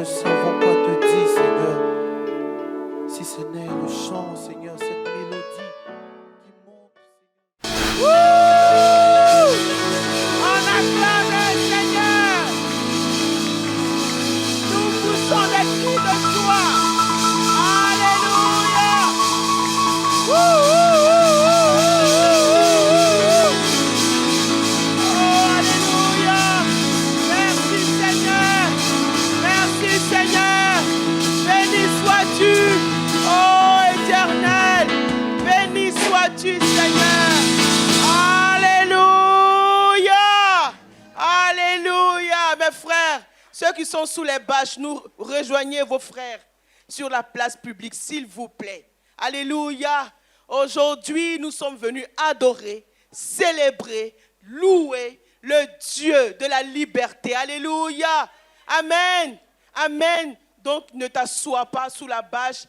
savons quoi te dire, Seigneur. Si ce n'est le chant, Seigneur, cette mélodie qui monte, Wouh! On acclame le Seigneur. Nous poussons des cris de joie. Alléluia. Wouh! Oh, alléluia. Merci Seigneur. Merci Seigneur. Béni sois-tu. Oh éternel. Béni sois-tu Seigneur. Alléluia. Alléluia. Mes frères, ceux qui sont sous les bâches, nous rejoignez vos frères sur la place publique, s'il vous plaît. Alléluia. Aujourd'hui, nous sommes venus adorer, célébrer, louer le Dieu de la liberté. Alléluia. Amen. Amen. Donc, ne t'assois pas sous la bâche,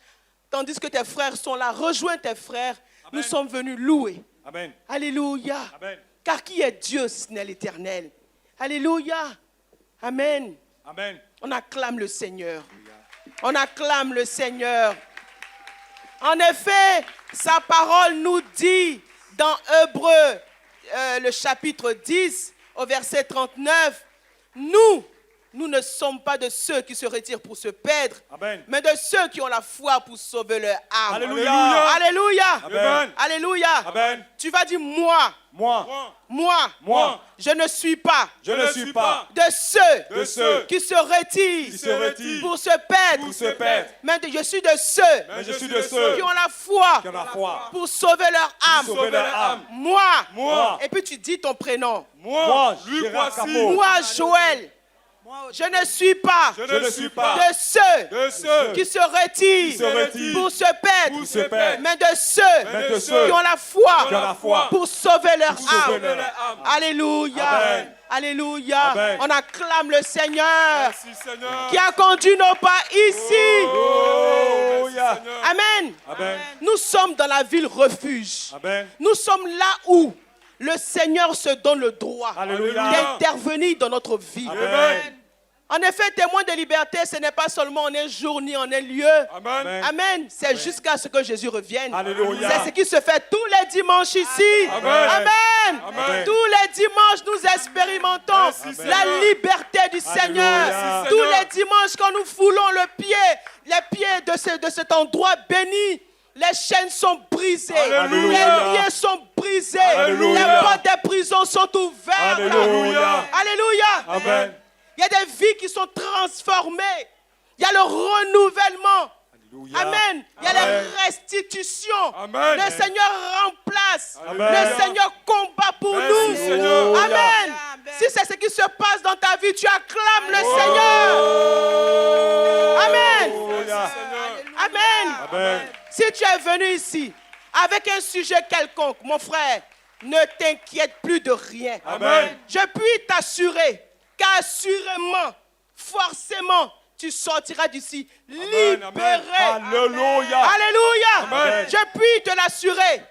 tandis que tes frères sont là. Rejoins tes frères. Amen. Nous sommes venus louer. Amen. Alléluia. Amen. Car qui est Dieu si ce n'est l'Éternel? Alléluia. Amen. Amen. On acclame le Seigneur. On acclame le Seigneur. En effet, sa parole nous dit dans Hébreux, le chapitre 10, au verset 39, nous ne sommes pas de ceux qui se retirent pour se perdre, Amen. mais de ceux qui ont la foi pour sauver leur âme. Alléluia. Alléluia. Amen. Alléluia. Amen. Tu vas dire moi. Moi, Je ne suis pas je ne suis pas de ceux de ceux qui se retirent qui se retirent pour se perdre, pour se perdre, mais je suis de ceux mais je suis de ceux qui ont la foi qui ont la foi pour sauver leur âme. pour sauver leur âme. Moi. Et puis tu dis ton prénom. Moi, Luc Gérard voici. Capot, Moi, Joël. Je ne suis pas je ne suis pas de ceux de ceux qui se retirent qui se retirent pour se perdre, pour se perdre, mais de ceux mais de ceux qui ont la foi qui ont la foi pour sauver leur pour sauver âme. leur âme. Alléluia. Amen. Alléluia. Amen. On acclame le Seigneur Merci Seigneur. qui a conduit nos pas ici. Alléluia. Amen. Amen. Nous sommes dans la ville refuge. Amen. Nous sommes là où le Seigneur se donne le droit Alléluia. d'intervenir dans notre vie. Amen. En effet, témoin de liberté, ce n'est pas seulement en un jour ni en un lieu. Amen. Amen. C'est jusqu'à ce que Jésus revienne. Alléluia. C'est ce qui se fait tous les dimanches ici. Amen. Amen. Amen. Tous les dimanches, nous expérimentons Merci, la Seigneur. liberté du Seigneur. Merci, Tous Seigneur. les dimanches, quand nous foulons les pieds de cet endroit béni, les chaînes sont brisées. Alléluia. Les liens sont brisés. Alléluia. Les portes des prisons sont ouvertes. Alléluia. Alléluia. Amen. Il y a des vies qui sont transformées. Il y a le renouvellement. Alléluia. Amen. Il y a Amen. la restitution. Amen. Le Seigneur remplace. Amen. Le Seigneur combat pour Merci, nous. Seigneur. Amen. Si c'est ce qui se passe dans ta vie, tu acclames le Seigneur. Amen. Alléluia. Amen. Amen. Si tu es venu ici avec un sujet quelconque, mon frère, ne t'inquiète plus de rien. Amen. Je puis t'assurer qu'assurément, forcément, tu sortiras d'ici libéré. Alléluia. Alléluia. Amen. Je puis te l'assurer.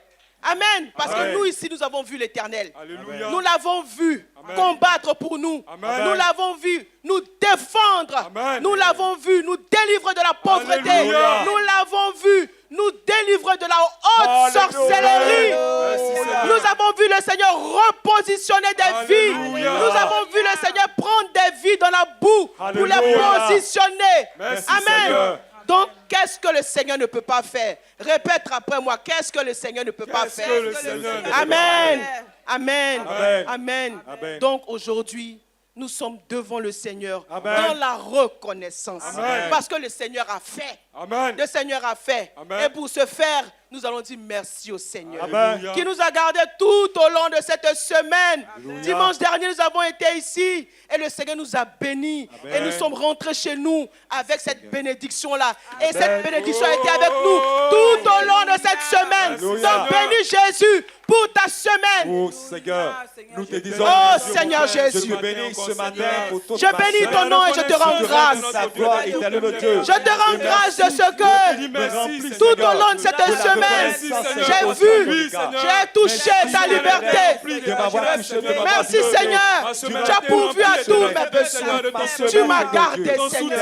Amen. Parce Amen. que nous ici, nous avons vu l'Éternel. Alléluia. Nous l'avons vu Amen. combattre pour nous. Amen. Nous l'avons vu nous défendre. Amen. Nous l'avons vu nous délivrer de la pauvreté. Alléluia. Nous l'avons vu nous délivrer de la haute Alléluia. sorcellerie. Merci, Seigneur. Nous avons vu le Seigneur repositionner des vies. Alléluia. Nous avons vu le Seigneur prendre des vies dans la boue pour les Alléluia. positionner. Merci, Amen. Seigneur. Donc, qu'est-ce que le Seigneur ne peut pas faire? Répète après moi, qu'est-ce que le Seigneur ne peut pas Qu'est-ce faire? que le Seigneur ne peut pas Amen. faire? Amen. Amen. Amen. Amen. Donc, aujourd'hui, nous sommes devant le Seigneur Amen. dans la reconnaissance. Amen. Parce que le Seigneur a fait. Amen. Le Seigneur a fait. Amen. Et pour ce faire, nous allons dire merci au Seigneur. Amen. Qui nous a gardés tout au long de cette semaine. Alléluia. Dimanche dernier, nous avons été ici et le Seigneur nous a bénis. Amen. Et nous sommes rentrés chez nous avec cette bénédiction-là. Et Amen. cette bénédiction a été avec nous tout au long de cette semaine. Alléluia. Donc bénis Jésus pour ta semaine. Oh Seigneur, nous te disons Oh, merci. Seigneur Je Jésus. te bénis ce matin pour toute Je ma bénis sœur. ton nom et je te rends grâce. Ta gloire éternelle, Dieu. Je te rends grâce de de ce que tout au long de cette semaine, j'ai vu, j'ai touché ta liberté. Merci Seigneur, tu as pourvu à tous mes besoins. Tu m'as gardé Seigneur.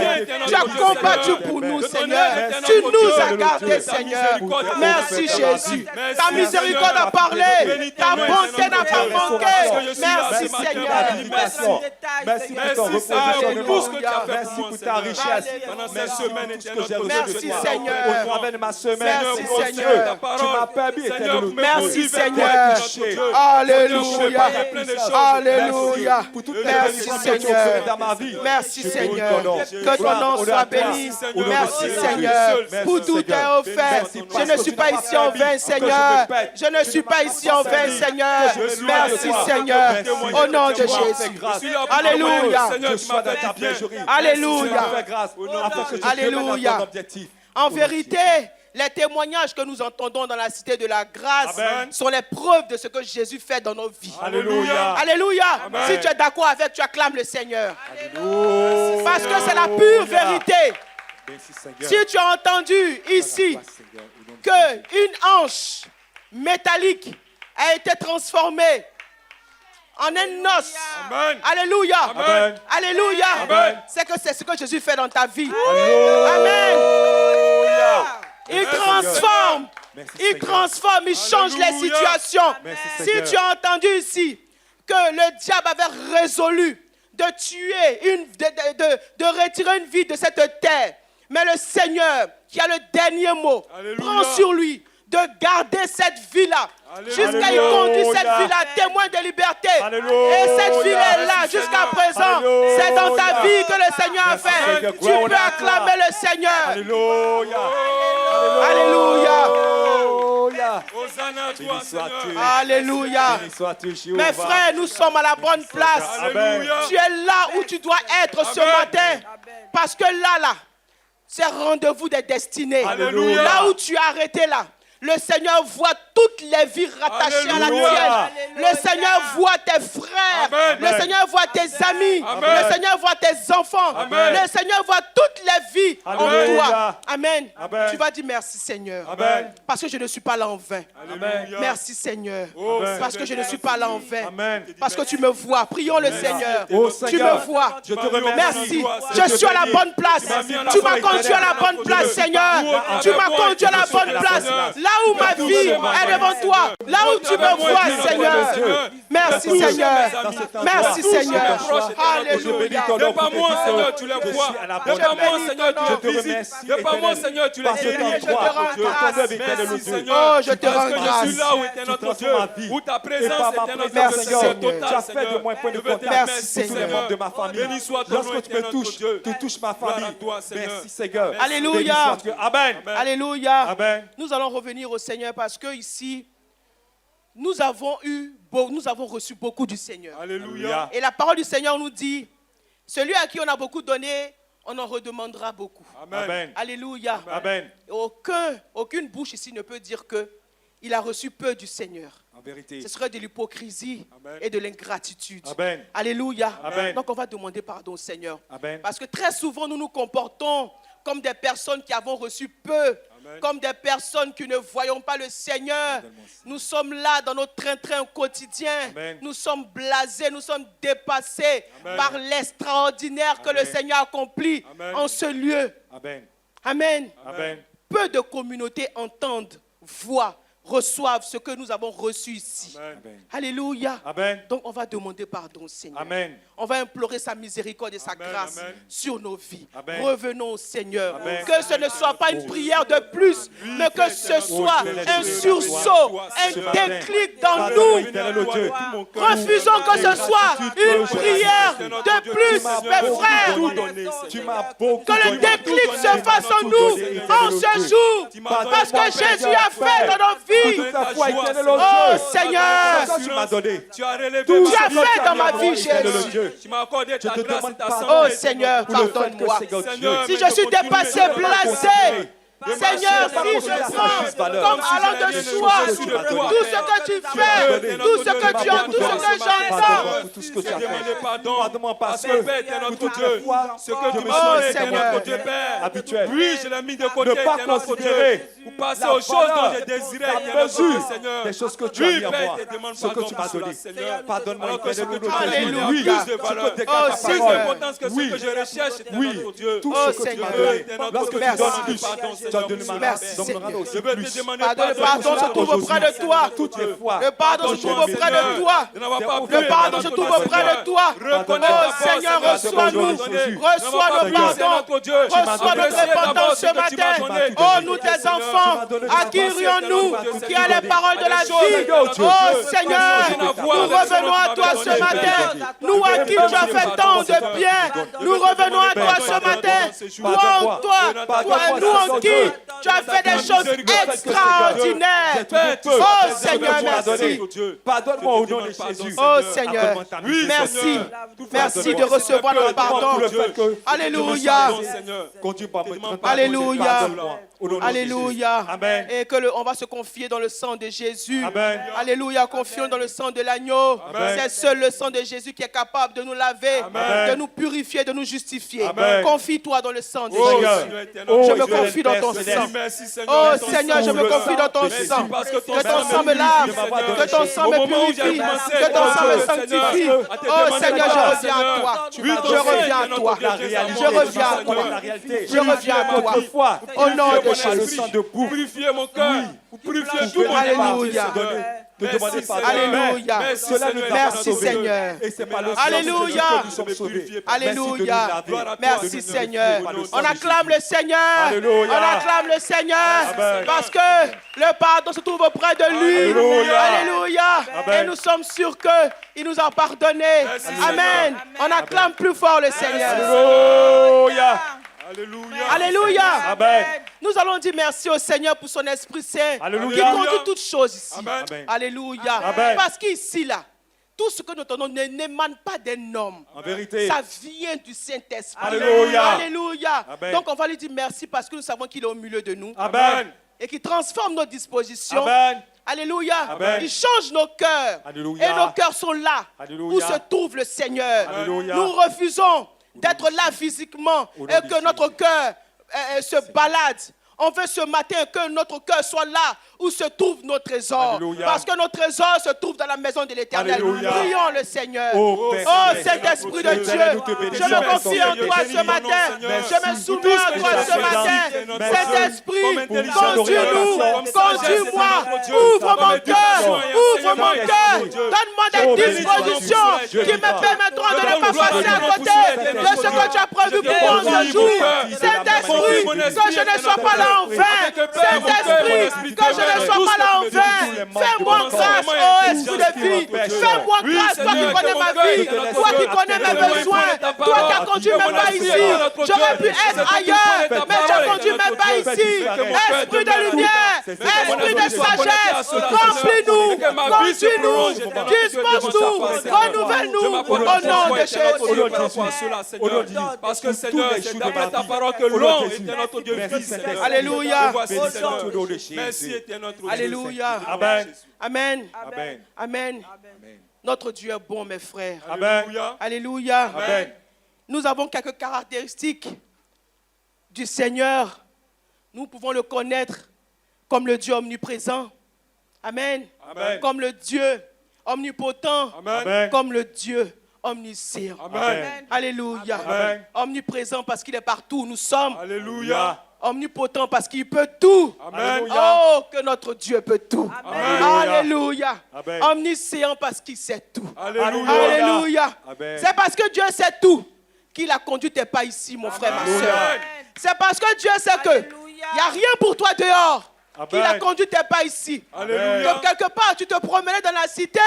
Tu as combattu pour nous Seigneur. Tu nous as gardés Seigneur. Merci Jésus. Ta miséricorde a parlé. Ta bonté n'a pas manqué. Merci Seigneur. Merci pour ton repositionnement. Merci pour ta richesse. Merci pour tout ce que j'ai reçu de toi. Seigneur. Au travers de ma semaine, Merci, mon Seigneur. Dieu, tu m'as permis, éternel Dieu, Merci, de Seigneur. toucher. Alléluia. Alléluia. Merci pour toutes les Merci, bénédictions que tu as Seigneur. faites dans ma vie. Merci Je Seigneur. glorifie ton nom. Que ton Gloire, nom honneur soit à toi. béni. Au nom de Merci Jésus. Seigneur. Merci, Pour tout est Seigneur. offert. Merci, Je parce ne que suis tu pas n'as ici en permis vain que Seigneur. je me pète. Je ne suis pas ici en vain Seigneur. Je suis Merci loin de toi. Seigneur. Merci. Au nom de Tu m'as fait Jésus. grâce. Alléluia. Je sois dans ta pénurie. Alléluia. Tu m'as fait grâce. Afin que je Alléluia. devienne ton objectif. En vérité, les témoignages que nous entendons dans la cité de la grâce Amen. sont les preuves de ce que Jésus fait dans nos vies. Alléluia. Alléluia. Amen. Si tu es d'accord avec, tu acclames le Seigneur. Alléluia. Parce que c'est la pure vérité. Merci, Seigneur. Si tu as entendu ici qu'une hanche métallique a été transformée en un os. Amen. Alléluia. Amen. Alléluia. Amen. C'est que c'est ce que Jésus fait dans ta vie. Alléluia. Amen. Il Merci, transforme. Merci, Il Seigneur. transforme, il change les Alléluia. situations. Merci, Si Seigneur. tu as entendu ici que le diable avait résolu de tuer, de retirer une vie de cette terre, mais le Seigneur, qui a le dernier mot, Alléluia. prend sur lui de garder cette vie-là. Alléluia. Jusqu'à il conduit cette vie-là, témoin de liberté. Alléluia. Et cette vie-là est là Merci, jusqu'à Seigneur. présent. Alléluia. C'est dans ta vie que le Seigneur a Merci, fait. Seigneur. Tu Gloire peux à toi. acclamer le Seigneur. Alléluia. Alléluia. Alléluia. Hosanna à toi, Béni Seigneur. sois-tu. Alléluia. Béni sois-tu, Jéhovah. Mes frères, nous sommes à la bonne place. Alléluia. Tu es là où tu dois être ce Amen. matin. Parce que là, c'est rendez-vous des destinées. Alléluia. Là où tu es arrêté là, le Seigneur voit toutes les vies rattachées à la Alléluia. tienne. Le Seigneur voit tes frères. Amen. Le Seigneur voit tes amis. Amen. Le Seigneur voit tes enfants. Amen. Le Seigneur voit toutes les vies en Alléluia. toi. Amen. Amen. Tu vas dire merci Seigneur. Amen. Parce que je ne suis pas là en vain. Alléluia. Merci Seigneur. Oh, Amen. Parce que je ne suis pas là en vain. Amen. Parce que tu me vois. Prions le Seigneur. Oh, Tu Seigneur, me vois. je te remercie. Merci. Je Je te suis à la bénis. bonne place. Tu m'as conduit à la bonne place, Seigneur. Tu m'as conduit à la bonne place. Là où ma vie est devant toi. Là où tu me vois, Seigneur. Merci, Seigneur. Merci, Seigneur. Alléluia. De par moi, Seigneur, tu les vois. De par moi, Seigneur, tu les visites. De par moi, Seigneur, tu les guéris. Je te rends grâce. Merci, Seigneur. Oh, je te rends Parce que je suis grâce. là où était notre Dieu. Où ta présence était notre Merci, Dieu Seigneur. Tu total, as fait de moi un point de Je veux te contact Merci, pour tous les Seigneur. membres de ma famille. Béni soit ton nom, Lorsque tu me éternel touches, Dieu. tu touches ma Gloire famille. à toi, Seigneur. Merci, Seigneur. Alléluia. Béni sois-tu. Amen. Alléluia. Amen. Nous allons revenir au Seigneur parce que ici, nous avons reçu beaucoup du Seigneur. Alléluia. Et la parole du Seigneur nous dit, celui à qui on a beaucoup donné, on en redemandera beaucoup. Amen. Amen. Alléluia. Amen. Aucune bouche ici ne peut dire qu'il a reçu peu du Seigneur. En vérité. Ce serait de l'hypocrisie Amen. et de l'ingratitude. Amen. Alléluia. Amen. Donc on va demander pardon au Seigneur. Amen. Parce que très souvent nous nous comportons comme des personnes qui avons reçu peu. Amen. Comme des personnes qui ne voyons pas le Seigneur. Nous sommes là dans notre train-train quotidien. Amen. Nous sommes blasés, nous sommes dépassés Amen. par l'extraordinaire que le Amen. Seigneur accomplit Amen. en ce lieu. Amen. Amen. Amen. Peu de communautés entendent, voient, reçoivent ce que nous avons reçu ici. Amen. Amen. Alléluia. Amen. Donc on va demander pardon au Seigneur. Amen. On va implorer sa miséricorde et sa Amen, grâce amen. sur nos vies. Amen. Revenons au Seigneur. Amen. Que ce ne soit pas une prière de plus, mais que ce soit un sursaut, un déclic dans nous. Refusons que ce soit une prière de plus, mes frères. Tu m'as beaucoup Que le déclic se fasse en nous en ce jour. Parce que Jésus a fait dans nos vies. Oh Seigneur, Tu m'as donné. Tu as relevé Tout tu as ce que fait dans ma as vie, envoyé, éternel Jésus. Dieu. Tu m'as accordé ta Je te grâce et demande ta pardon. santé. Oh Seigneur, Pour le fait que pardonne-moi. Seigneur Seigneur, Dieu, Si je suis dépassé, blasé, Seigneur, si je prends comme allant de soi tout ce que tu fais, tout ce que tu entends, tout ce que j'entends. Tout ce que tu as Demandez fait. pardon. Pardonne-moi Parce parce que que Père est notre pour toutes Dieu. les fois, Ce que tu je me m'as suis donné laissé est notre faire Dieu Père. habituel. Oui, je l'ai mis de côté, Ne pas t'es notre Dieu. considérer Pour passer la aux choses dont valeur, j'ai désiré, la t'es notre Dieu, mesure Seigneur. des choses que tu as Oui, mis en Père, moi, je te demande ce que pardon tu m'as pour cela, donné. Seigneur. Pardonne-moi, Alors que ce que tu nous m'as donné Alléluia. a oui, plus de ce que valeur. déclare Oh, ta Plus Seigneur. d'importance que ce Oui. que je recherche, t'es Oui, notre Dieu. tout Oh, ce que tu Seigneur. m'as donné. T'es notre Lorsque tu Dieu. donnes Merci. plus, Pardon, tu Seigneur, en donneras Merci, aussi je vais te plus. demander Pardon, le pardon se trouve auprès de toi. Toutes les fois, Le pardon se trouve auprès de toi. Le pardon se trouve auprès de toi. Oh Seigneur, reçois-nous. Reçois le pardon. Reçois notre repentance ce matin. Oh, nous tes enfants, à qui irions-nous qui a les paroles de la vie? Oh Seigneur, nous revenons à toi ce matin. Nous à qui tu as fait tant de bien. Nous revenons à toi ce matin. Nous en qui tu as fait des choses extraordinaires. Oh Seigneur, merci. Pardonne-moi au nom de Jésus. Oh Seigneur, Accorde-moi ta miséricorde. merci. Merci de recevoir notre pardon. Alléluia. Conduis par mes trente Alléluia. Pardonne-moi au nom de Alléluia. Jésus. Amen. Et que on va se confier dans le sang de Jésus. Amen. Alléluia. Confions dans le sang de l'agneau. Amen. C'est seul le sang de Jésus qui est capable de nous laver, Amen. de nous purifier, de nous justifier. Amen. Confie-toi dans le sang de Oh, Jésus. Seigneur. Je me Dieu confie dans ton céleste. sang. Merci, Seigneur. Oh Ton Seigneur, je sang, me le confie dans ton sang. sang. Parce que ton Que ton sang sang me me lave, purifie, que ton sang Au me moment où j'ai purifie, commencé que ton sang me Seigneur, sanctifie. à te Oh demander Seigneur, je pardon, reviens à toi. Oui, ton Je sang reviens est à notre toi. Dieu, La réalité, Je reviens à Seigneur, toi. la réalité. Je reviens à toi. Autrefois, Au nom de le Jésus. sang de boue. Purifier mon cœur. Purifier tout mon Alléluia. De demander pardon. Alléluia. Cela nous a pas Merci sauvés. Seigneur. Et c'est par le sang Alléluia. que nous sommes sauvés. Alléluia. Merci Merci Seigneur. On acclame le Seigneur. Alléluia. On acclame le Seigneur. Amen. Parce que le pardon se trouve auprès de lui. Alléluia. Alléluia. Amen. Et nous sommes sûrs qu'il nous a pardonné. Merci, Amen. On acclame plus fort le Seigneur. Alléluia. Alléluia. Alléluia. Amen. Nous allons dire merci au Seigneur pour son Esprit Saint Alléluia. qui conduit toutes choses ici. Amen. Amen. Alléluia. Amen. Parce qu'ici, là, tout ce que nous entendons n'émane pas d'un homme. En vérité. Ça vient du Saint-Esprit. Alléluia. Alléluia. Amen. Donc on va lui dire merci parce que nous savons qu'il est au milieu de nous Amen. et qu'il transforme nos dispositions. Amen. Alléluia. Amen. Il change nos cœurs. Alléluia. Et nos cœurs sont là Alléluia. où se trouve le Seigneur. Alléluia. Nous refusons d'être là physiquement Au nom et de que notre cœur se balade. On veut ce matin que notre cœur soit là où se trouve nos trésors. Alléluia. Parce que nos trésors se trouvent dans la maison de l'Éternel. Alléluia. Prions le Seigneur. Oh, Père Oh céleste. Saint-Esprit de Éternel, Dieu, nous te je bénissons me avec confie ton en Dieu. toi Bénis ce ton nom, matin. Seigneur. Je me Merci. soumets à Tout toi ce que ce tu as matin. fait dans notre Saint-Esprit, Comme conduis-nous, conduis-moi, ouvre mon cœur, ouvre mon cœur. Donne-moi des dispositions qui me permettront de ne pas passer à côté de ce que tu as prévu pour moi ce jour. Saint-Esprit, que je ne sois pas là en vain. Saint-Esprit, que je ne sois pas là en vain. Fais-moi grâce, ô Esprit de vie. Fais-moi grâce, toi qui connais ma vie, toi qui connais mes besoins, toi qui as conduit mes pas ici. J'aurais pu être ailleurs, mais tu as conduit mes pas ici. Esprit de lumière, esprit de sagesse, remplis-nous, conduis-nous, dispose-nous, renouvelle-nous au nom de Jésus. Parce que Seigneur, c'est d'après ta parole que l'homme était notre Dieu fils. Alléluia. Merci était notre Dieu. Alléluia. Amen. Amen. Amen. Amen. Notre Dieu est bon, mes frères. Amen. Alléluia. Alléluia. Amen. Nous avons quelques caractéristiques du Seigneur. Nous pouvons le connaître comme le Dieu omniprésent. Amen. Amen. Comme le Dieu omnipotent. Amen. Comme le Dieu omniscient. Amen. Alléluia. Amen. Omniprésent parce qu'il est partout où nous sommes. Alléluia. Omnipotent parce qu'il peut tout. Amen. Oh, que notre Dieu peut tout. Amen. Alléluia. Amen. Omniscient parce qu'il sait tout. Alléluia. Alléluia. Amen. C'est parce que Dieu sait tout qu'il a conduit tes pas ici, mon frère, ma soeur. C'est parce que Dieu sait que il n'y a rien pour toi dehors qu'il a Amen. conduit tes pas ici. Alléluia. Que quelque part, tu te promenais dans la cité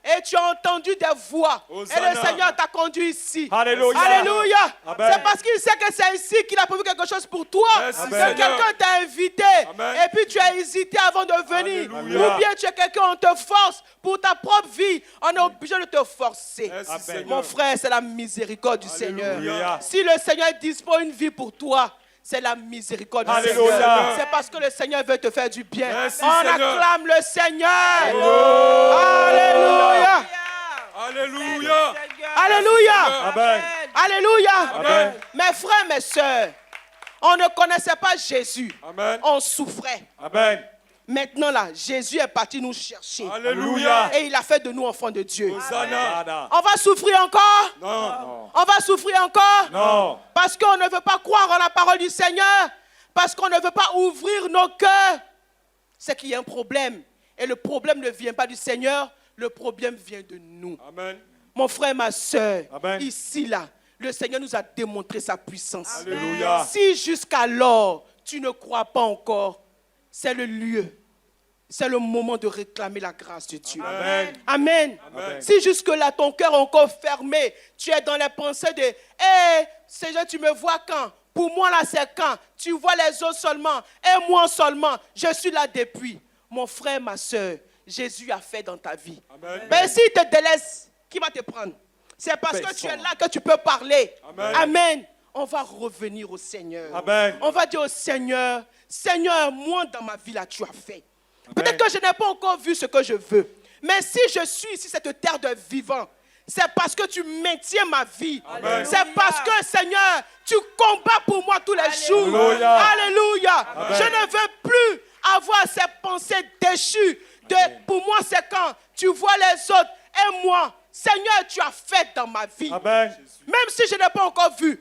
et tu as entendu des voix. Hosanna. Et le Seigneur t'a conduit ici. Alléluia. Alléluia. Amen. C'est parce qu'il sait que c'est ici qu'il a prévu quelque chose pour toi. Merci, Que Seigneur. quelqu'un t'a invité. Amen. Et puis tu as hésité avant de venir. Alléluia. Ou bien tu es quelqu'un, on te force pour ta propre vie. On est obligé de te forcer. Merci, Amen. Seigneur. Mon frère, c'est la miséricorde du Alléluia. Seigneur. Si le Seigneur dispose une vie pour toi, c'est la miséricorde du Alléluia. Seigneur. C'est parce que le Seigneur veut te faire du bien. Merci, On Seigneur. acclame le Seigneur. Alléluia. Alléluia. Alléluia. Amen. Alléluia. Amen. Mes frères, mes sœurs, on ne connaissait pas Jésus. Amen. On souffrait. Amen. Maintenant là, Jésus est parti nous chercher. Alléluia. Et il a fait de nous enfants de Dieu. Hosanna. On va souffrir encore? Non. On va souffrir encore? Non. Parce qu'on ne veut pas croire en la parole du Seigneur. Parce qu'on ne veut pas ouvrir nos cœurs. C'est qu'il y a un problème. Et le problème ne vient pas du Seigneur. Le problème vient de nous. Amen. Mon frère, ma soeur, Amen. ici là, le Seigneur nous a démontré sa puissance. Alléluia. Si jusqu'alors tu ne crois pas encore, c'est le lieu, c'est le moment de réclamer la grâce de Dieu. Amen. Amen. Amen. Si jusque-là ton cœur est encore fermé, tu es dans les pensées de hé, Seigneur, tu me vois quand? Pour moi là, c'est quand? Tu vois les autres seulement et moi seulement. Je suis là depuis. Mon frère, ma soeur, Jésus a fait dans ta vie. Amen. Mais s'il te délaisse, qui va te prendre? C'est parce que tu es là que tu peux parler. Amen. Amen. On va revenir au Seigneur. Amen. On va dire au Seigneur, Seigneur, moi dans ma vie là, tu as fait. Amen. Peut-être que je n'ai pas encore vu ce que je veux. Mais si je suis ici, cette terre de vivant, c'est parce que tu maintiens ma vie. Amen. C'est parce que, Seigneur, tu combats pour moi tous les jours. Alléluia. Alléluia. Amen. Je ne veux plus avoir ces pensées déchues. Pour moi, c'est quand tu vois les autres et moi. Seigneur, tu as fait dans ma vie. Amen. Même si je n'ai pas encore vu.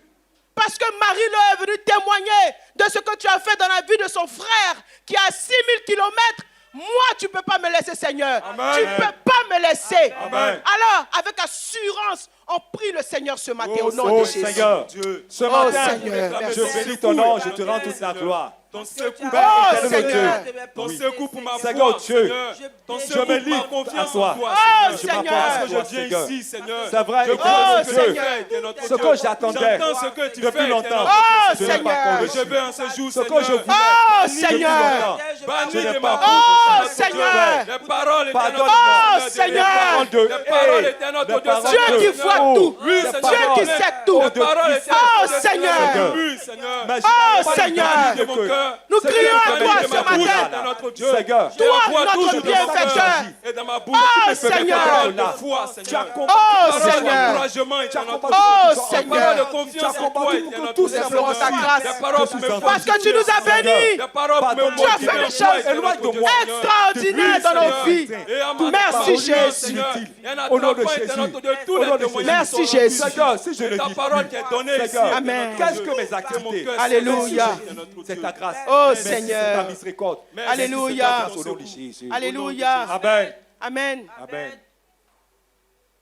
Parce que Marie est venue témoigner de ce que tu as fait dans la vie de son frère qui est à 6000 kilomètres. Moi, tu ne peux pas me laisser, Seigneur. Amen. Tu ne peux pas me laisser. Amen. Alors, avec assurance, on prie le Seigneur ce matin au nom Oh de Jésus. Seigneur, Dieu. ce matin, Seigneur, je merci. bénis ton nom, je te rends toute la gloire. Ton secours, Père Oh, éternel, Seigneur. Dieu. ton Oui. secours pour ma Seigneur foi, Dieu, Seigneur. Ton je secours me pour ma livre confiance à toi. en toi, Oh, Seigneur. Je Seigneur. m'apporte à Parce toi, que je viens Seigneur. ici, Seigneur. C'est vrai, Je éternel crois Dieu. ce que tu fais, t'es notre Ce Dieu. que j'attendais J'entends ce que tu depuis fais, longtemps. t'es notre Oh, Je n'ai Seigneur. pas encore Et je reçu. veux en ce jour, Ce que je Seigneur. voulais Oh, depuis Seigneur. longtemps. Banni Je n'ai de pas ma encore Oh, reçu. Seigneur. Les paroles étaient Pardonne-moi. Oh, notre Seigneur. Les paroles de Les paroles haie, étaient notre les Dieu. paroles Dieu de qui voit haut, tout. Oui, les Seigneur. paroles Dieu qui sait tout. Les paroles étaient Oh, notre Seigneur. Oui, Seigneur. Mais je Oh, n'ai pas Seigneur. entendu De mon que- cœur. Nous C'est crions que à je toi connais ce ma matin. bouche, Est notre Dieu. Seigneur, Je la Toi, vois notre toujours dans mon bienfaiteur. cœur et dans ma bouche. Oh, tu peux me Seigneur. faire Parole de là. foi, Tu as Seigneur. combattu Oh, pour Parole Seigneur. d'encouragement Tu était as notre combattu Oh, pour ton Seigneur. Parole de Tu as confiance en toi combattu était pour que notre tous Dieu. ces Seigneur. Ta grâce. Des paroles pour me Parce que tu nous as bénis. Des paroles pour me Pardonne-moi. Tu as fait motiver des en toi choses était notre éloignes de Dieu, moi. Seigneur. Extraordinaire dans nos vies. Et en ma Merci, parole, Jésus. Seigneur, il y en a Au nom de trois points, Jésus. notre Dieu, tous Au les nom de témoignages Jésus. sont Merci, rendus. Seigneur, si je Et ne ta dis parole plus, qui est donnée ici. Seigneur, Amen. qu'est-ce que mes Que mon activités? cœur Alléluia. s'élève sur notre C'est Dieu. ta grâce. Oh, Merci, Seigneur. c'est ta miséricorde. Merci, Alléluia. c'est ta Au nom de grâce. Jésus. Alléluia. Amen. Amen. Amen.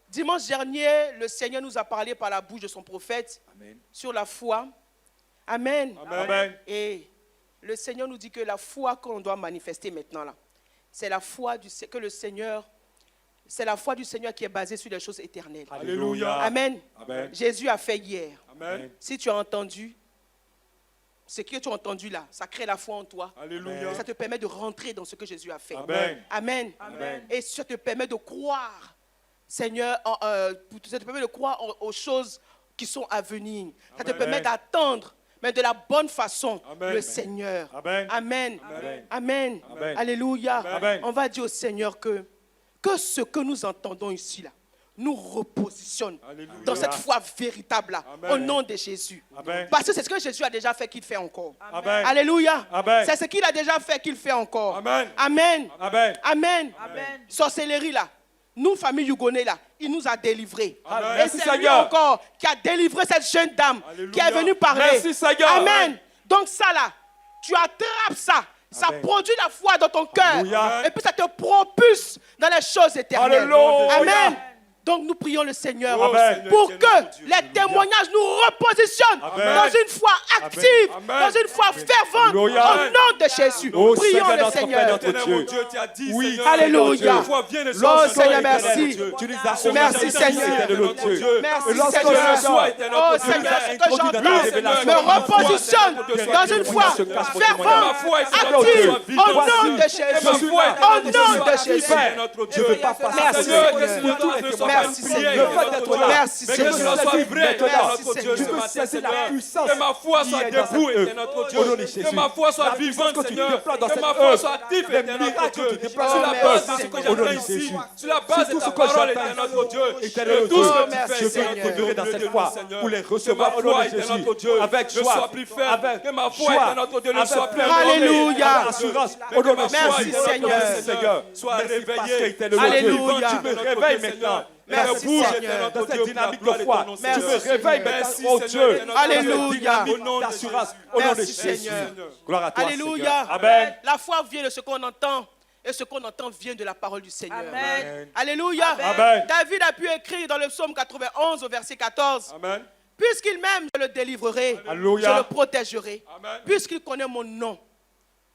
Dimanche dernier, le Seigneur nous a parlé par la bouche de son prophète Amen. sur la foi. Amen. Amen. Et le Seigneur nous dit que la foi qu'on doit manifester maintenant là, c'est la foi que le Seigneur, c'est la foi du Seigneur qui est basée sur les choses éternelles. Alléluia. Amen. Amen. Jésus a fait hier. Amen. Si tu as entendu, ce que tu as entendu là, ça crée la foi en toi. Alléluia. Ça te permet de rentrer dans ce que Jésus a fait. Amen. Amen. Amen. Et ça te permet de croire, Seigneur, ça te permet de croire aux choses qui sont à venir. Ça te Amen. permet d'attendre, mais de la bonne façon, Amen. le Seigneur. Amen. Amen. Amen. Amen. Amen. Alléluia. Amen. On va dire au Seigneur que ce que nous entendons ici là, nous repositionne Alléluia. dans cette foi véritable là, Amen. au nom de Jésus. Amen. Parce que c'est ce que Jésus a déjà fait qu'il fait encore. Amen. Alléluia. Amen. C'est ce qu'il a déjà fait qu'il fait encore. Amen. Amen. Amen. Amen. Sorcellerie là, nous, famille Yougonais là, il nous a délivrés. Amen. Et Merci, c'est lui Seigneur. encore qui a délivré cette jeune dame Alléluia. qui est venue parler. Merci, Seigneur. Amen. Donc ça là, tu attrapes ça. Ça Amen. produit la foi dans ton cœur. Alléluia. Et puis ça te propulse dans les choses éternelles. Alléluia. Amen. Donc nous prions le Seigneur Oh, Amen. pour Seigneur, que notre Dieu. les témoignages nous repositionnent Amen. dans une foi active, Amen. dans une foi fervente, Alléluia. au nom de Jésus. Oh, Prions Seigneur, le notre Père, Seigneur. notre Éternel, Dieu. mon Dieu, tu as dit, Oui, Seigneur, Alléluia. la foi vient de Oh, sortir, Seigneur, éternel, merci. mon Dieu. Tu nous as Merci, Seigneur. de notre Dieu. Merci, Et lorsque Seigneur. le soir, Oh, Seigneur, ce que introduit dans ta j'entends révélation, me repositionne dans une foi fervente, active, au nom de Jésus. Au nom de Jésus. Je ne veux pas passer Merci, Seigneur, Seigneur. pour tous les témoignages Merci, prière, Seigneur. le fait d'être là. Merci, Mais que Seigneur. cela soit vrai, Maintenant, éternel notre Dieu, je ce veux matin, saisir la Seigneur. puissance Que ma foi qui soit est dans debout, cette éternel notre Dieu. œuvre. Au nom de Jésus. Que ma foi soit La puissance vivante, que tu Seigneur. déploies dans Que cette ma foi œuvre. soit active, Les éternel notre miracles Dieu. que tu déploies Sur dans la cette base de œuvre. ce que Au nom j'entends de ici. Jésus. Sur la base de Tout ta ce que parole, j'entends éternel notre Dieu. Éternel De tout ce Dieu, que tu merci, fais, je veux Seigneur. Seigneur. demeurer dans cette Dieu, foi Seigneur. pour les Que ma recevoir au nom foi, de éternel Jésus. notre Dieu, Avec ne joie, soit plus ferme. avec Que ma foi, joie, éternel notre Dieu, ne avec soit plus plein Alléluia. avec assurance Mais au que nom ma de foi, Merci, Jésus. éternel notre Seigneur. Seigneur. soit Merci parce réveillée. que éternel Dieu. Alléluia. Tu me réveilles maintenant. Merci, Je bouge Seigneur. dans cette dynamique de foi. Tu Merci, me réveilles Seigneur. maintenant, oh Dieu. Alléluia. Au nom d'assurance, au nom de Merci, Jésus. Seigneur. Gloire à toi, Alléluia. Seigneur. Amen. La foi vient de ce qu'on entend. Et ce qu'on entend vient de la parole du Seigneur. Amen. Alléluia. Amen. David a pu écrire dans le psaume 91 au verset 14. Amen. Puisqu'il m'aime, je le délivrerai. Alléluia. Je le protégerai. Amen. Puisqu'il connaît mon nom,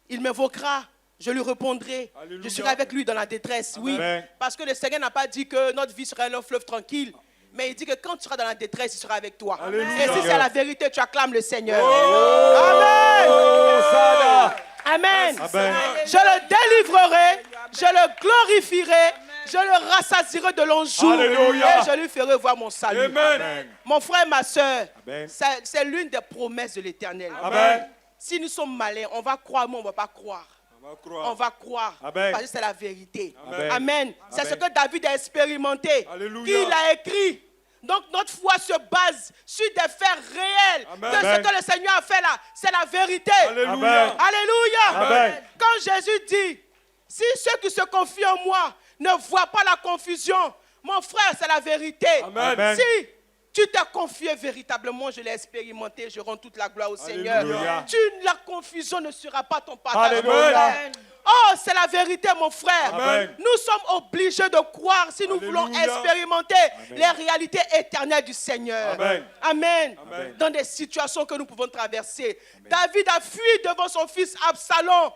il m'invoquera. Je lui répondrai. Alléluia. Je serai avec lui dans la détresse. Oui. Amen. Parce que le Seigneur n'a pas dit que notre vie sera un fleuve tranquille. Mais il dit que quand tu seras dans la détresse, il sera avec toi. Alléluia. Et si c'est la vérité, tu acclames le Seigneur. Oh, Amen. Hosanna. Amen. Amen. Je le délivrerai, je le glorifierai, je le rassasierai de longs jours Alléluia. et je lui ferai voir mon salut. Amen. Mon frère, ma soeur, Amen. c'est l'une des promesses de l'Éternel. Amen. Si nous sommes malins, on va croire, mais on ne va pas croire. On va On croire. va croire. Amen. Parce que c'est la vérité. Amen. Amen. C'est ce Amen. que David a expérimenté. Alléluia. Qu'il a écrit. Donc notre foi se base sur des faits réels. Amen. De ce Amen. que le Seigneur a fait là, c'est la vérité. Alléluia. Amen. Alléluia. Amen. Quand Jésus dit, si ceux qui se confient en moi ne voient pas la confusion, mon frère, c'est la vérité. Amen. Amen. Si tu t'es confié véritablement, je l'ai expérimenté, je rends toute la gloire au Seigneur. Alléluia. La confusion ne sera pas ton partage. Alléluia. Amen. Oh, c'est la vérité, mon frère. Amen. Nous sommes obligés de croire si nous voulons Alléluia. expérimenter les réalités éternelles du Seigneur. Amen. Amen. Amen. Dans des situations que nous pouvons traverser. David a fui devant son fils Absalom.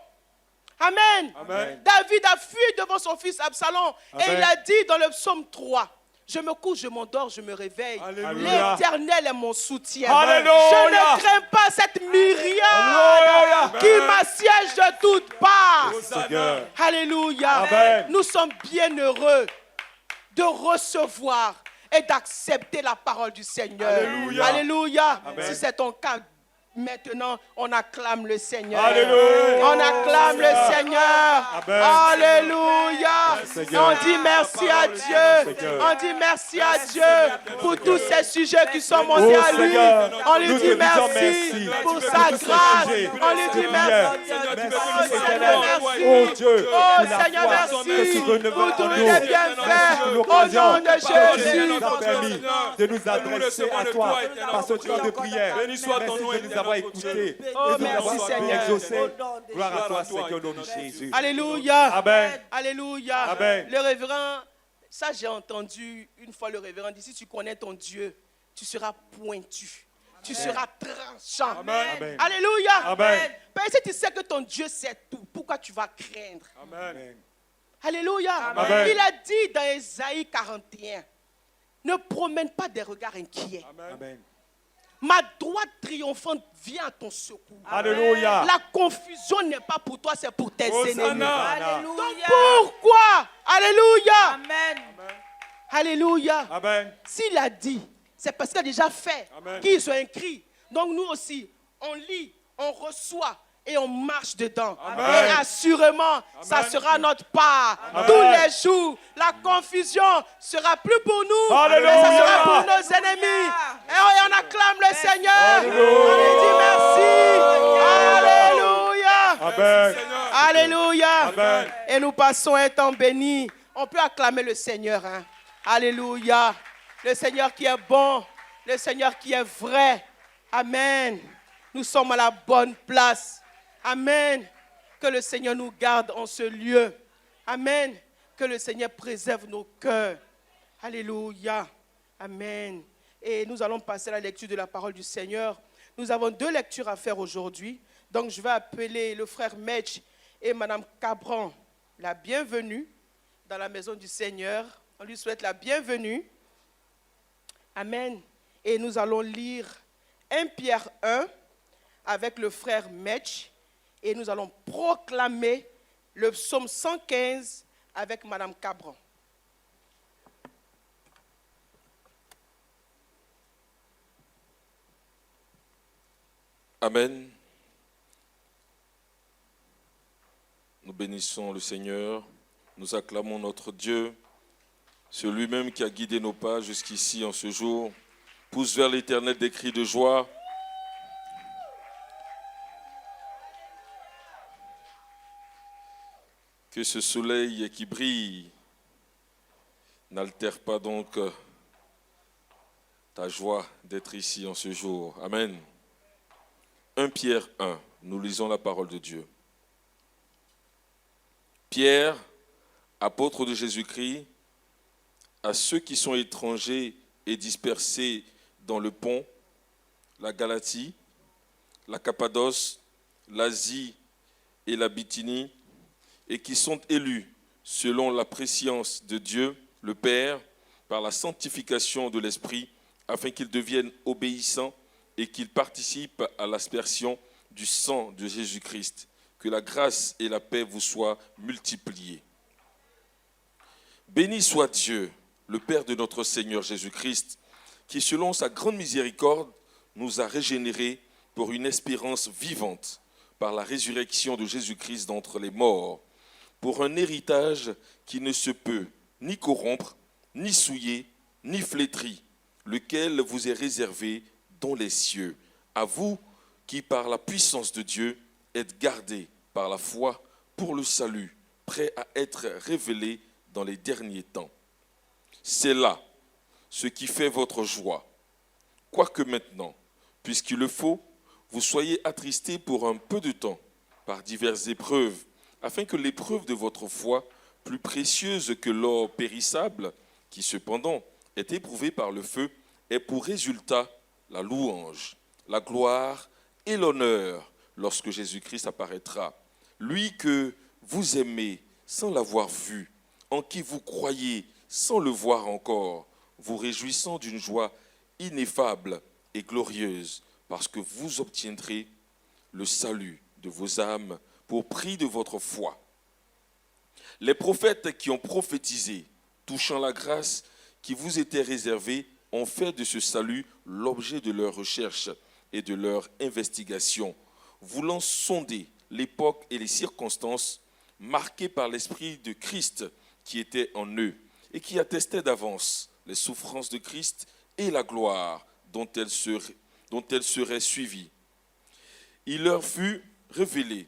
Amen. Amen. David a fui devant son fils Absalom. Et Amen. il a dit dans le psaume 3, je me couche, je m'endors, je me réveille. Alléluia. L'Éternel est mon soutien. Alléluia. Je ne crains pas cette myriade Alléluia. qui m'assiège de toutes parts. Seigneur. Alléluia. Amen. Nous sommes bien heureux de recevoir et d'accepter la parole du Seigneur. Alléluia. Alléluia. Amen. Si c'est ton cas, maintenant, on acclame le Seigneur. Alléluia. On acclame le Seigneur. Amen. Alléluia. Seigneur. On dit merci à Dieu. Seigneur. On dit merci à Dieu pour tous ces sujets qui sont montés à lui. Seigneur, On lui nous dit te disons merci merci pour pour sa tous ces grâce. sujets On lui de dit prière. merci. Merci, Oh Seigneur, Éternel. merci. Oh Dieu, Oh pour la Seigneur, foi merci que tu renouvelles pour en tous nous. les Merci bienfaits. pour Au l'occasion nom de que tu Jésus. nous as permis de nous adresser à toi par ce temps de prière. Béni soit ton nom, Merci de nous avoir écoutés et Oh, de nous merci, avoir Seigneur. exaucés. Gloire à toi, Seigneur, au nom de Jésus. Alléluia. Amen. Alléluia. Amen. Le révérend, ça j'ai entendu une fois le révérend dire, si tu connais ton Dieu, tu seras pointu. Tu seras tranchant. Amen. Amen. Alléluia. Amen. Parce que tu sais que ton Dieu sait tout. Pourquoi tu vas craindre? Amen. Alléluia. Amen. Il a dit dans Ésaïe 41, ne promène pas des regards inquiets. Amen. Ma droite triomphante vient à ton secours. Alléluia. La confusion n'est pas pour toi, c'est pour tes ennemis. Hosanna. Donc pourquoi? Alléluia. Amen. Alléluia. Amen. S'il a dit, c'est parce qu'il a déjà fait, Amen. qu'ils ont écrit. Donc nous aussi, on lit, on reçoit et on marche dedans. Amen. Et assurément, ça sera notre part. Amen. Tous les jours, la confusion sera plus pour nous, Alléluia. mais ça sera pour nos ennemis. Et on acclame le Seigneur. Alléluia. On lui dit merci. Alléluia. Amen. Alléluia. Amen. Et nous passons un temps béni. On peut acclamer le Seigneur. Hein? Alléluia. Le Seigneur qui est bon. Le Seigneur qui est vrai. Amen. Nous sommes à la bonne place. Amen. Que le Seigneur nous garde en ce lieu. Amen. Que le Seigneur préserve nos cœurs. Alléluia. Amen. Et nous allons passer à la lecture de la parole du Seigneur. Nous avons 2 lectures à faire aujourd'hui. Donc je vais appeler le frère Metch et Madame Cabran la bienvenue dans la maison du Seigneur. On lui souhaite la bienvenue. Amen. Et nous allons lire 1 Pierre 1 avec le frère Metch. Et nous allons proclamer le psaume 115 avec Madame Cabran. Amen. Nous bénissons le Seigneur, nous acclamons notre Dieu, celui-même qui a guidé nos pas jusqu'ici en ce jour. Pousse vers l'Éternel des cris de joie. Que ce soleil qui brille n'altère pas donc ta joie d'être ici en ce jour. Amen. 1 Pierre 1, nous lisons la parole de Dieu. Pierre, apôtre de Jésus-Christ, à ceux qui sont étrangers et dispersés dans le Pont, la Galatie, la Cappadoce, l'Asie et la Bithynie, et qui sont élus selon la prescience de Dieu, le Père, par la sanctification de l'Esprit, afin qu'ils deviennent obéissants et qu'ils participent à l'aspersion du sang de Jésus-Christ. Que la grâce et la paix vous soient multipliées. Béni soit Dieu, le Père de notre Seigneur Jésus-Christ, qui, selon sa grande miséricorde, nous a régénérés pour une espérance vivante par la résurrection de Jésus-Christ d'entre les morts, pour un héritage qui ne se peut ni corrompre, ni souiller, ni flétrir, lequel vous est réservé dans les cieux, à vous qui, par la puissance de Dieu, êtes gardés par la foi pour le salut, prêt à être révélé dans les derniers temps. C'est là ce qui fait votre joie. Quoique maintenant, puisqu'il le faut, vous soyez attristés pour un peu de temps par diverses épreuves, afin que l'épreuve de votre foi, plus précieuse que l'or périssable, qui cependant est éprouvé par le feu, ait pour résultat la louange, la gloire et l'honneur lorsque Jésus-Christ apparaîtra. Lui que vous aimez sans l'avoir vu, en qui vous croyez sans le voir encore, vous réjouissant d'une joie ineffable et glorieuse, parce que vous obtiendrez le salut de vos âmes pour prix de votre foi. Les prophètes qui ont prophétisé, touchant la grâce qui vous était réservée, ont fait de ce salut l'objet de leur recherche et de leur investigation, voulant sonder l'époque et les circonstances marquées par l'Esprit de Christ qui était en eux et qui attestait d'avance les souffrances de Christ et la gloire dont elles seraient suivies. Il leur fut révélé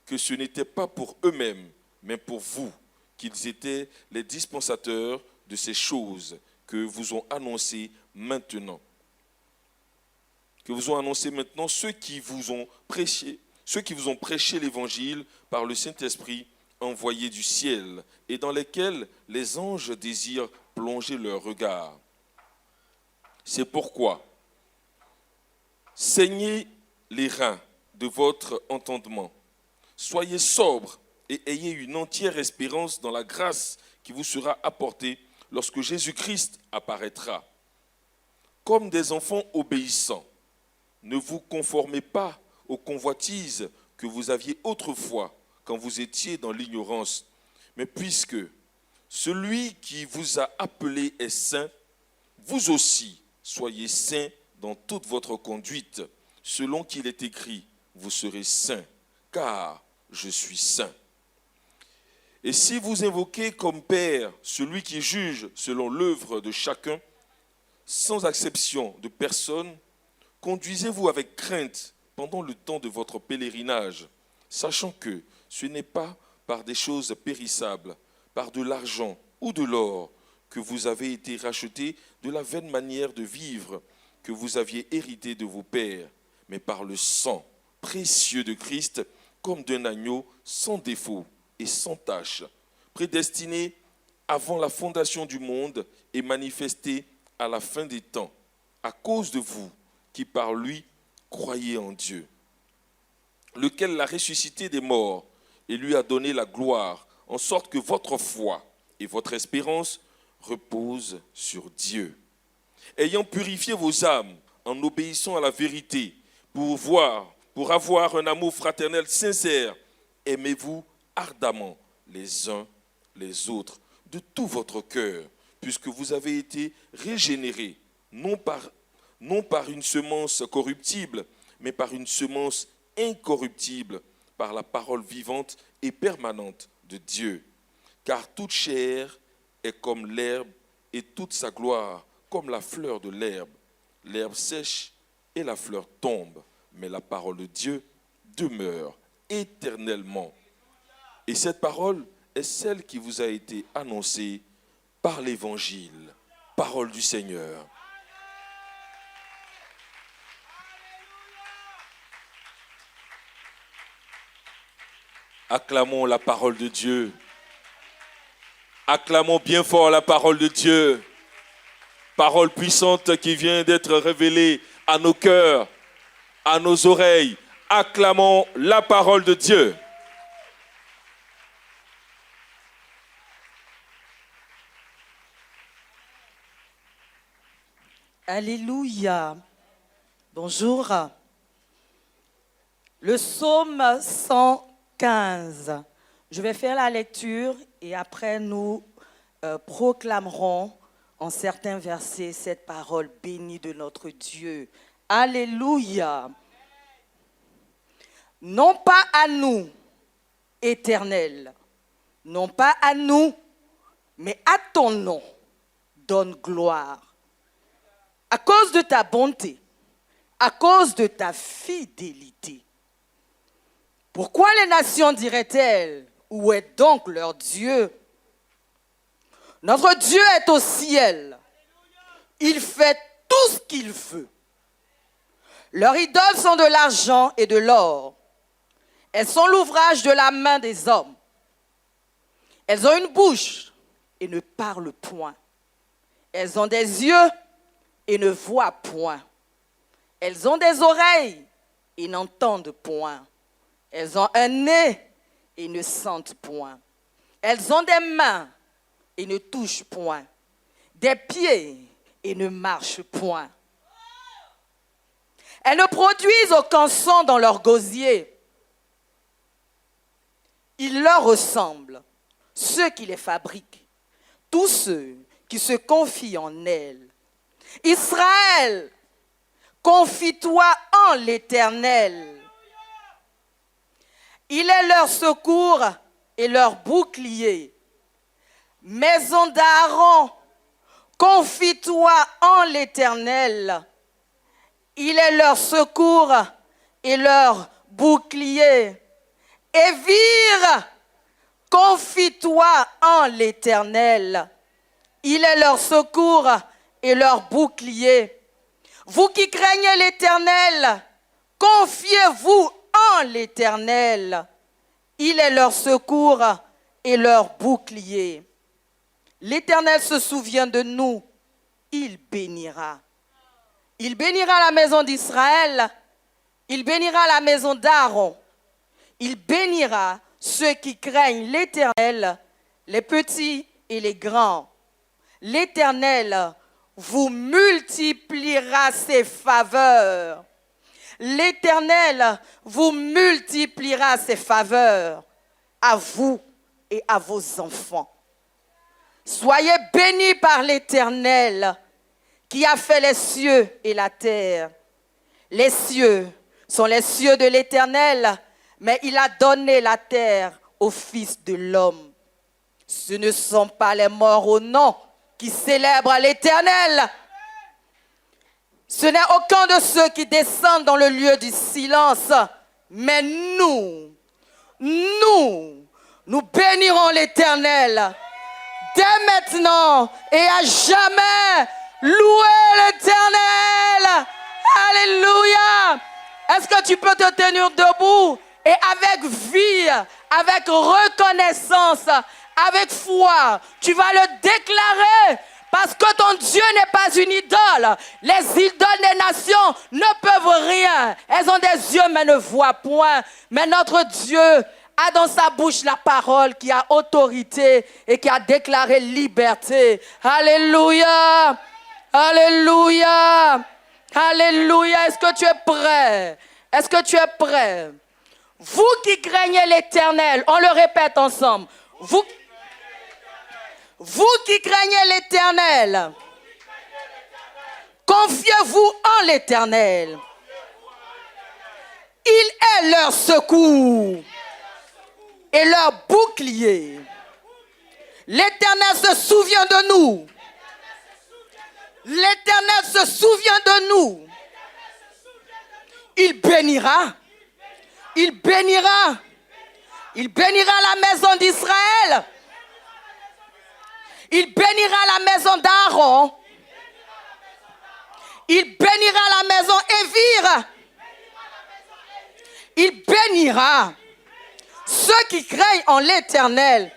que ce n'était pas pour eux-mêmes, mais pour vous, qu'ils étaient les dispensateurs de ces choses que vous ont annoncées maintenant. Que vous ont annoncé maintenant ceux qui vous ont prêché l'évangile par le Saint-Esprit envoyé du ciel et dans lesquels les anges désirent plonger leur regard. C'est pourquoi saignez les reins de votre entendement, soyez sobres et ayez une entière espérance dans la grâce qui vous sera apportée lorsque Jésus-Christ apparaîtra. Comme des enfants obéissants, ne vous conformez pas aux convoitises que vous aviez autrefois quand vous étiez dans l'ignorance, mais puisque celui qui vous a appelé est saint, vous aussi soyez saints dans toute votre conduite, selon qu'il est écrit, vous serez saints, car je suis saint. Et si vous invoquez comme Père celui qui juge selon l'œuvre de chacun, sans exception de personne, conduisez-vous avec crainte pendant le temps de votre pèlerinage, sachant que ce n'est pas par des choses périssables, par de l'argent ou de l'or, que vous avez été rachetés de la vaine manière de vivre que vous aviez hérité de vos pères, mais par le sang précieux de Christ, comme d'un agneau sans défaut et sans tache, prédestiné avant la fondation du monde et manifesté à la fin des temps, à cause de vous qui par lui croyez en Dieu, lequel l'a ressuscité des morts et lui a donné la gloire, en sorte que votre foi et votre espérance reposent sur Dieu. Ayant purifié vos âmes en obéissant à la vérité, pour avoir un amour fraternel sincère, aimez-vous ardemment les uns les autres de tout votre cœur, puisque vous avez été régénérés, non par une semence corruptible, mais par une semence incorruptible, par la parole vivante et permanente de Dieu. Car toute chair est comme l'herbe et toute sa gloire comme la fleur de l'herbe. L'herbe sèche et la fleur tombe, mais la parole de Dieu demeure éternellement. Et cette parole est celle qui vous a été annoncée par l'Évangile, parole du Seigneur. Acclamons la parole de Dieu. Acclamons bien fort la parole de Dieu. Parole puissante qui vient d'être révélée à nos cœurs, à nos oreilles. Acclamons la parole de Dieu. Alléluia. Bonjour. Le psaume 115. Je vais faire la lecture et après nous proclamerons en certains versets cette parole bénie de notre Dieu. Alléluia. Non pas à nous, Éternel, non pas à nous, mais à ton nom, donne gloire. À cause de ta bonté, à cause de ta fidélité. Pourquoi les nations diraient-elles, où est donc leur Dieu? Notre Dieu est au ciel. Il fait tout ce qu'il veut. Leurs idoles sont de l'argent et de l'or. Elles sont l'ouvrage de la main des hommes. Elles ont une bouche et ne parlent point. Elles ont des yeux et ne voient point. Elles ont des oreilles et n'entendent point. Elles ont un nez et ne sentent point. Elles ont des mains et ne touchent point. Des pieds et ne marchent point. Elles ne produisent aucun son dans leur gosier. Ils leur ressemblent, ceux qui les fabriquent, tous ceux qui se confient en elles. Israël, confie-toi en l'Éternel. Il est leur secours et leur bouclier. Maison d'Aaron, confie-toi en l'Éternel. Il est leur secours et leur bouclier. Évire, confie-toi en l'Éternel. Il est leur secours et leur bouclier. Vous qui craignez l'Éternel, confiez-vous en l'Éternel. Il est leur secours et leur bouclier. L'Éternel se souvient de nous, il bénira. Il bénira la maison d'Israël, il bénira la maison d'Aaron. Il bénira ceux qui craignent l'Éternel, les petits et les grands. L'Éternel vous multipliera ses faveurs. L'Éternel vous multipliera ses faveurs à vous et à vos enfants. Soyez bénis par l'Éternel qui a fait les cieux et la terre. Les cieux sont les cieux de l'Éternel, mais il a donné la terre au Fils de l'homme. Ce ne sont pas les morts au nom qui célèbrent l'Éternel. Ce n'est aucun de ceux qui descendent dans le lieu du silence, mais nous bénirons l'Éternel. Dès maintenant et à jamais, louez l'Éternel. Alléluia. Est-ce que tu peux te tenir debout et avec vie, avec reconnaissance, avec foi, tu vas le déclarer parce que ton Dieu n'est pas une idole. Les idoles des nations ne peuvent rien. Elles ont des yeux mais ne voient point. Mais notre Dieu a dans sa bouche la parole qui a autorité et qui a déclaré liberté. Alléluia. Alléluia. Alléluia. Est-ce que tu es prêt? Est-ce que tu es prêt? Vous qui craignez l'Éternel, on le répète ensemble. Vous qui craignez l'Éternel, confiez-vous en l'Éternel. Il est leur secours et leur bouclier. L'Éternel se souvient de nous. L'Éternel se souvient de nous. Il bénira. Il bénira. Il bénira la maison d'Israël. Il bénira la maison d'Aaron. Il bénira la maison Évire. Il bénira ceux qui craignent en l'Éternel,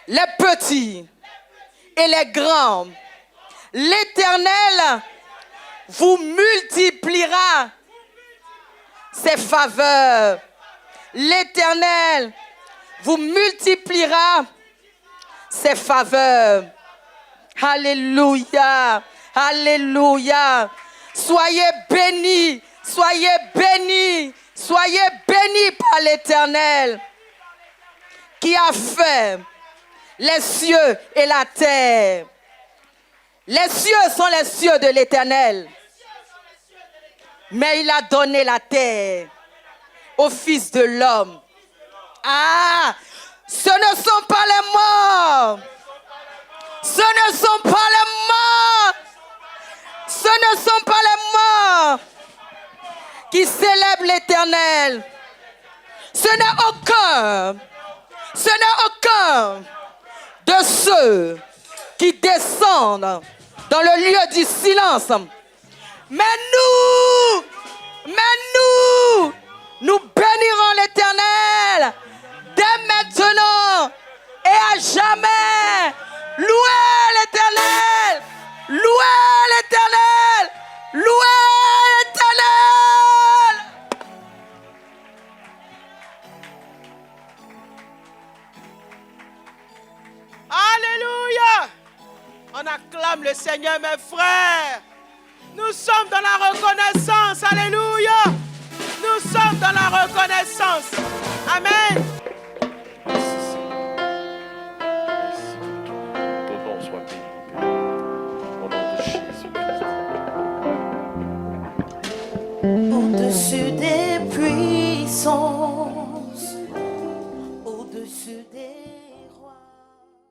les petits et les grands. L'Éternel vous multipliera ses faveurs. L'Éternel vous multipliera ses faveurs. Alléluia. Alléluia. Soyez bénis. Soyez bénis. Soyez bénis par l'Éternel qui a fait les cieux et la terre. Les cieux sont les cieux de l'Éternel. Mais il a donné la terre au Fils de l'homme. Ah, ce ne sont pas les morts. Ce ne sont pas les morts. Ce ne sont pas les morts qui célèbrent l'Éternel. Ce n'est aucun de ceux qui descendent dans le lieu du silence. Mais nous bénirons l'Éternel dès maintenant et à jamais. Louez l'Éternel, louez l'Éternel, louez l'Éternel. Alléluia. On acclame le Seigneur, mes frères. Nous sommes dans la reconnaissance. Alléluia. Nous sommes dans la reconnaissance. Amen. Merci Seigneur. Merci. Ton nom soit béni. Au nom de Jésus-Christ. Au-dessus des puissants.